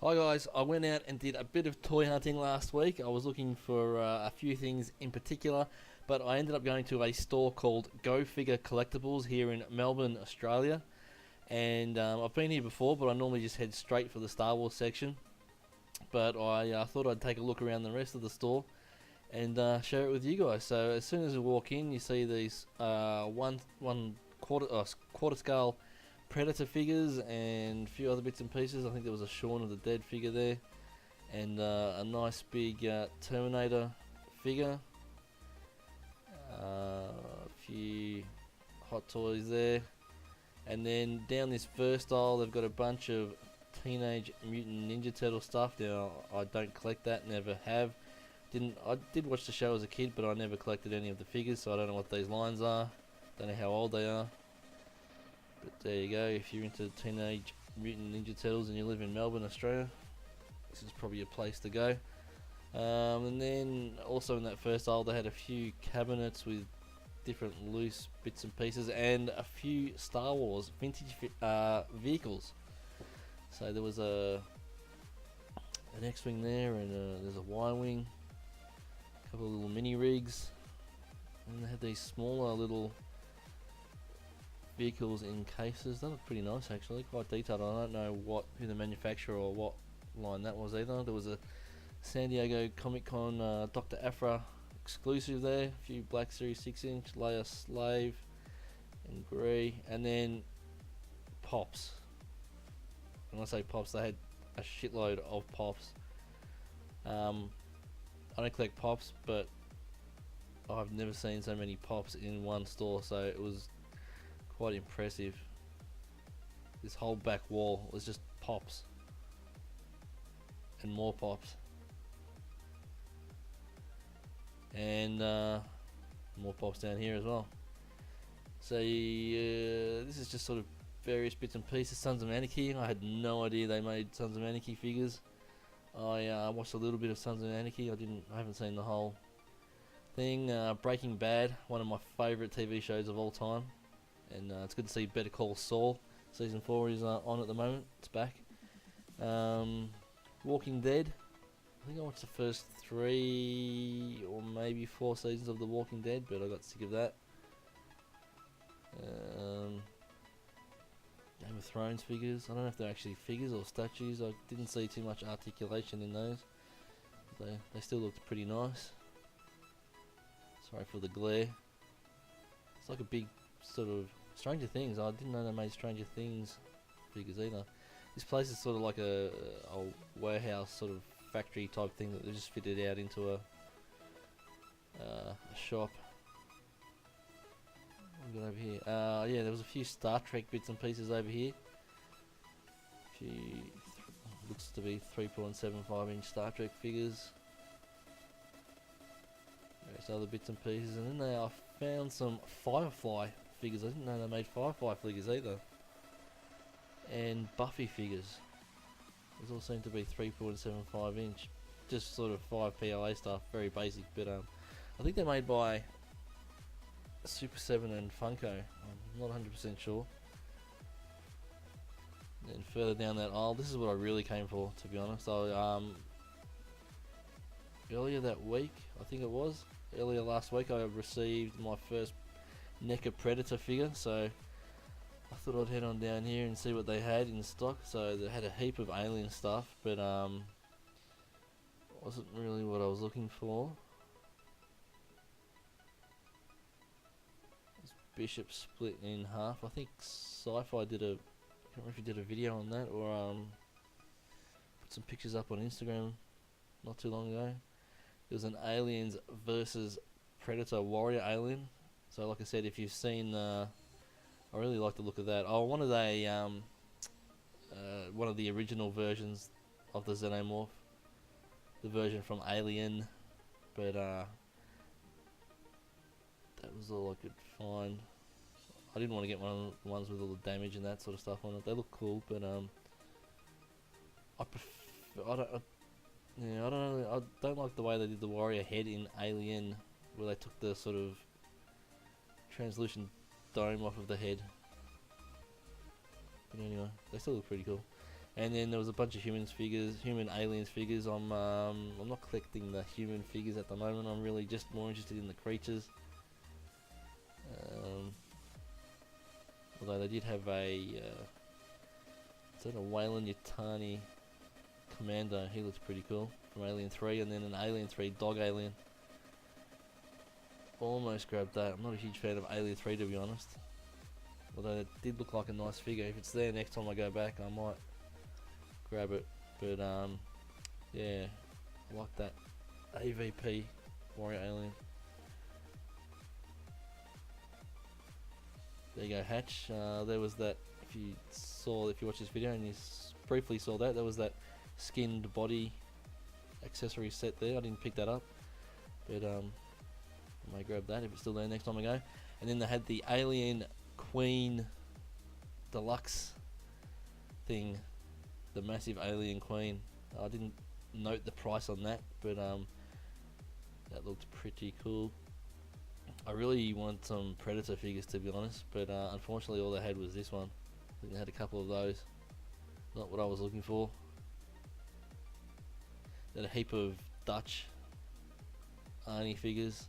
Hi guys, I went out and did a bit of toy hunting last week. I was looking for a few things in particular, but I ended up going to a store called Go Figure Collectables here in Melbourne, Australia. And I've been here before, but I normally just head straight for the Star Wars section. But I thought I'd take a look around the rest of the store and share it with you guys. So as soon as you walk in, you see these one quarter scale Predator figures and a few other bits and pieces. I think there was a Shaun of the Dead figure there, and a nice big Terminator figure. A few Hot Toys there, and then down this first aisle they've got a bunch of Teenage Mutant Ninja Turtle stuff. Now I don't collect that, never have. I did watch the show as a kid, but I never collected any of the figures, so I don't know what these lines are. Don't know how old they are. But there you go, if you're into Teenage Mutant Ninja Turtles and you live in Melbourne, Australia, this is probably a place to go. And then also in that first aisle they had a few cabinets with different loose bits and pieces and a few Star Wars vintage vehicles. So there was an X-Wing there, and there's a Y-Wing, a couple of little mini rigs, and they had these smaller little vehicles in cases. They look pretty nice actually, quite detailed. I don't know who the manufacturer or what line that was either. There was a San Diego Comic Con Dr. Aphra exclusive there, a few Black Series 6-inch Leia Slave in grey, and then Pops. When I say Pops, they had a shitload of Pops. I don't collect Pops, but I've never seen so many Pops in one store, so it was quite impressive. This whole back wall was just Pops and more Pops, and more Pops down here as well. So this is just sort of various bits and pieces. Sons of Anarchy, I had no idea they made Sons of Anarchy figures. I watched a little bit of Sons of Anarchy. I haven't seen the whole thing. Breaking Bad, one of my favourite TV shows of all time, and it's good to see Better Call Saul. Season 4 is on at the moment. It's back. Walking Dead. I think I watched the first 3 or maybe 4 seasons of The Walking Dead, but I got sick of that. Game of Thrones figures. I don't know if they're actually figures or statues. I didn't see too much articulation in those. They still looked pretty nice. Sorry for the glare. It's like a big sort of Stranger Things. I didn't know they made Stranger Things figures either. This place is sort of like a warehouse sort of factory type thing that they just fitted out into a shop. What we got over here? Yeah, there was a few Star Trek bits and pieces over here. Looks to be 3.75-inch Star Trek figures. Various other bits and pieces, and then I found some Firefly figures. I didn't know they made Firefly figures either. And Buffy figures. These all seem to be 3.75-inch. Just sort of 5 PLA stuff, very basic, but I think they're made by Super 7 and Funko. I'm not 100% sure. Then further down that aisle, this is what I really came for, to be honest. Earlier that week, I think it was, earlier last week, I received my first NECA Predator figure, so I thought I'd head on down here and see what they had in stock. So they had a heap of Alien stuff, but wasn't really what I was looking for. This Bishop split in half. I think Sci-Fi did I can't remember if he did a video on that, or put some pictures up on Instagram not too long ago. It was an Aliens versus Predator Warrior Alien. So like I said, if you've seen I really like the look of that. I wanted one of the original versions of the Xenomorph, the version from Alien, but that was all I could find. I didn't want to get one of the ones with all the damage and that sort of stuff on it. They look cool, but I don't like the way they did the warrior head in Alien, where they took the sort of translucent dome off of the head. But anyway, they still look pretty cool. And then there was a bunch of human aliens figures. I'm not collecting the human figures at the moment. I'm really just more interested in the creatures. Although they did have a is that a Wayland Yutani Commando? He looks pretty cool from Alien 3, and then an Alien 3 dog alien. Almost grabbed that. I'm not a huge fan of Alien 3, to be honest. Although it did look like a nice figure. If it's there next time I go back, I might grab it. But yeah, I like that AVP Warrior Alien. There you go, Hatch. There was that. If you watch this video and you briefly saw that, there was that skinned body accessory set there. I didn't pick that up, but I may grab that if it's still there next time I go. And then they had the Alien Queen Deluxe thing, the massive Alien Queen. I didn't note the price on that, but that looked pretty cool. I really want some Predator figures, to be honest, but unfortunately all they had was this one. I think they had a couple of those. Not what I was looking for. They had a heap of Dutch Arnie figures.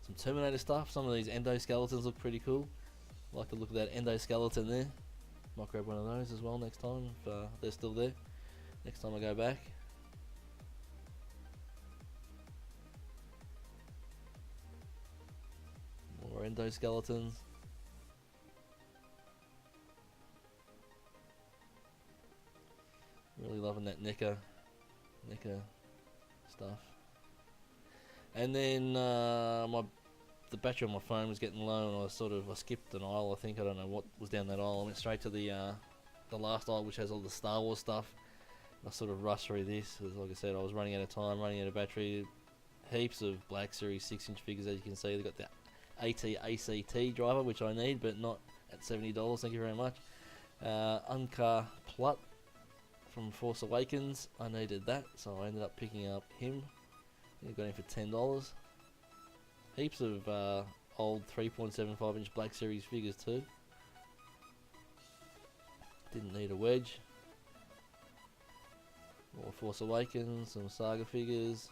Some Terminator stuff. Some of these endoskeletons look pretty cool. I like the look of that endoskeleton there. Might grab one of those as well next time if they're still there. Next time I go back. More endoskeletons. Really loving that NECA stuff. And then the battery on my phone was getting low, and I skipped an aisle. I think I don't know what was down that aisle. I went straight to the last aisle, which has all the Star Wars stuff. I sort of rushed through this, because like I said, I was running out of time, running out of battery. Heaps of Black Series 6-inch figures, as you can see. They've got the AT-ACT driver, which I need, but not at $70. Thank you very much. Unkar Plut from Force Awakens. I needed that, so I ended up picking up him. I got him for $10. Heaps of old 3.75-inch Black Series figures too. Didn't need a wedge. More Force Awakens, some Saga figures.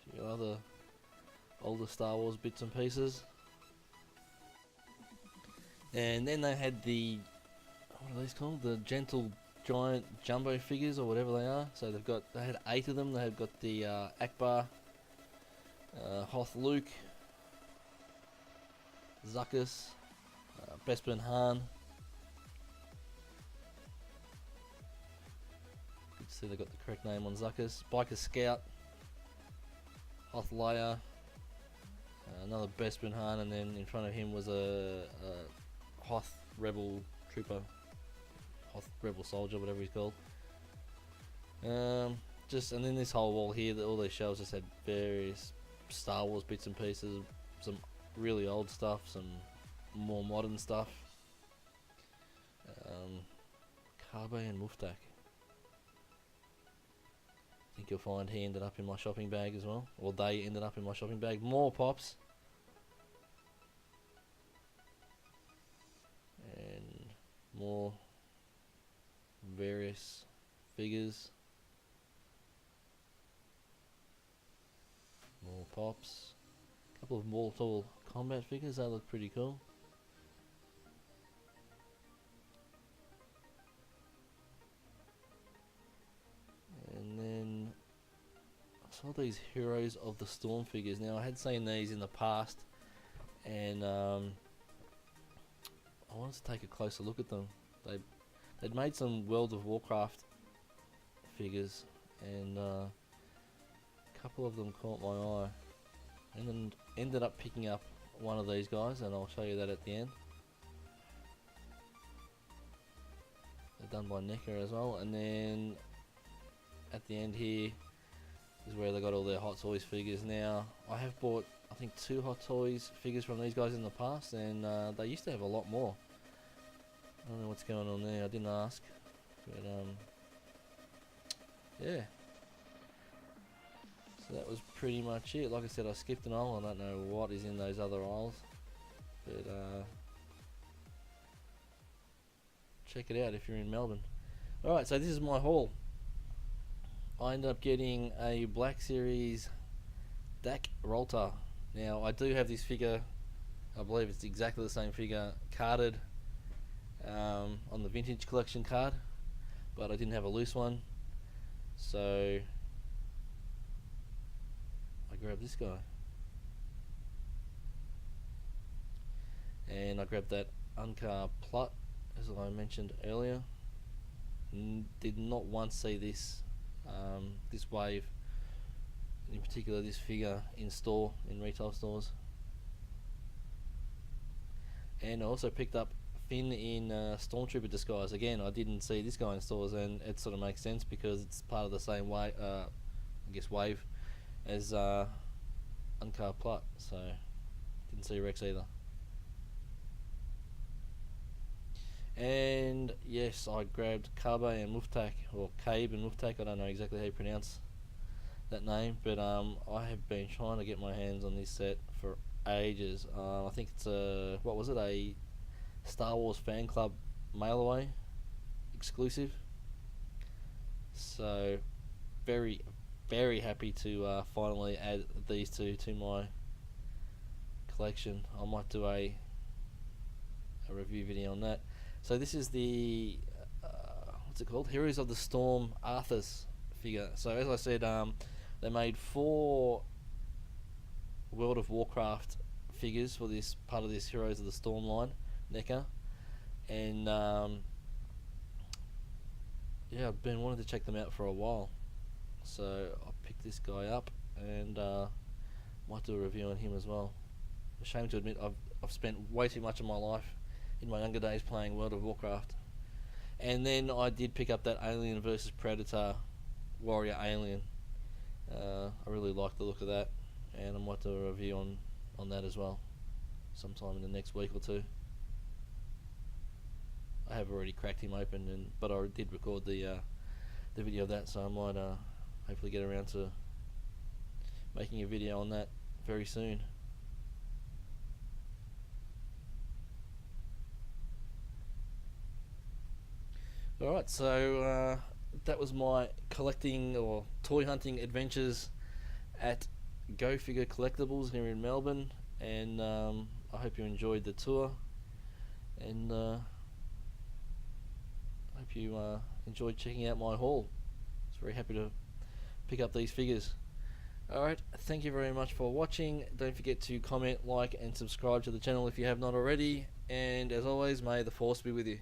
A few other older Star Wars bits and pieces. And then they had the, what are these called? The Gentle Giant Jumbo figures, or whatever they are. So they had 8 of them. They've got the Akbar, Hoth Luke, Zuckuss, Bespin Han. Good to see they got the correct name on Zuckuss. Biker Scout, Hoth Leia, another Bespin Han, and then in front of him was a Hoth Rebel Trooper, Hoth Rebel Soldier, whatever he's called. And then this whole wall here, all these shelves just had various Star Wars bits and pieces, some really old stuff, some more modern stuff. Carbe and Muftak. I think you'll find he ended up in my shopping bag as well, or they ended up in my shopping bag. More pops. And more various figures. More pops. A couple of Mortal Kombat figures, they look pretty cool. And then I saw these Heroes of the Storm figures. Now I had seen these in the past, and I wanted to take a closer look at them. They'd made some World of Warcraft figures, and a couple of them caught my eye, and then ended up picking up one of these guys, and I'll show you that at the end. They're done by NECA as well. And then at the end here is where they got all their Hot Toys figures. Now I have bought, I think, 2 Hot Toys figures from these guys in the past, and they used to have a lot more. I don't know what's going on there, I didn't ask, but yeah. So that was pretty much it. Like I said, I skipped an aisle. I don't know what is in those other aisles, but check it out if you're in Melbourne. Alright, so this is my haul. I ended up getting a Black Series Dak Rolter. Now I do have this figure, I believe it's exactly the same figure, carded on the vintage collection card, but I didn't have a loose one, so I grabbed this guy. And I grabbed that Uncar Plot, as I mentioned earlier. Did not once see this this wave, in particular this figure, in store, in retail stores. And I also picked up Finn in Stormtrooper disguise. Again, I didn't see this guy in stores, and it sort of makes sense because it's part of the same way, I guess, wave as Uncar Plot. So didn't see Rex either. And yes, I grabbed Kabe and Muftak, or Cabe and Muftak. I don't know exactly how you pronounce that name, but I have been trying to get my hands on this set for ages. I think it's a, what was it, a Star Wars Fan Club mail away exclusive. So very, very happy to finally add these two to my collection. I might do a review video on that. So this is the what's it called? Heroes of the Storm Arthas figure. So as I said, they made 4 World of Warcraft figures for this part of this Heroes of the Storm line, NECA, and yeah, I've been wanting to check them out for a while. So I picked this guy up and might do a review on him as well. Ashamed to admit, I've spent way too much of my life in my younger days playing World of Warcraft. And then I did pick up that Alien vs Predator Warrior Alien. I really like the look of that, and I might do a review on that as well sometime in the next week or two. I have already cracked him open, but I did record the video of that, so I might hopefully get around to making a video on that very soon. Alright, so that was my collecting or toy hunting adventures at Go Figure Collectables here in Melbourne, and I hope you enjoyed the tour, and I hope you enjoyed checking out my haul. I was very happy to pick up these figures. Alright, thank you very much for watching. Don't forget to comment, like and subscribe to the channel if you have not already, and as always, may the Force be with you.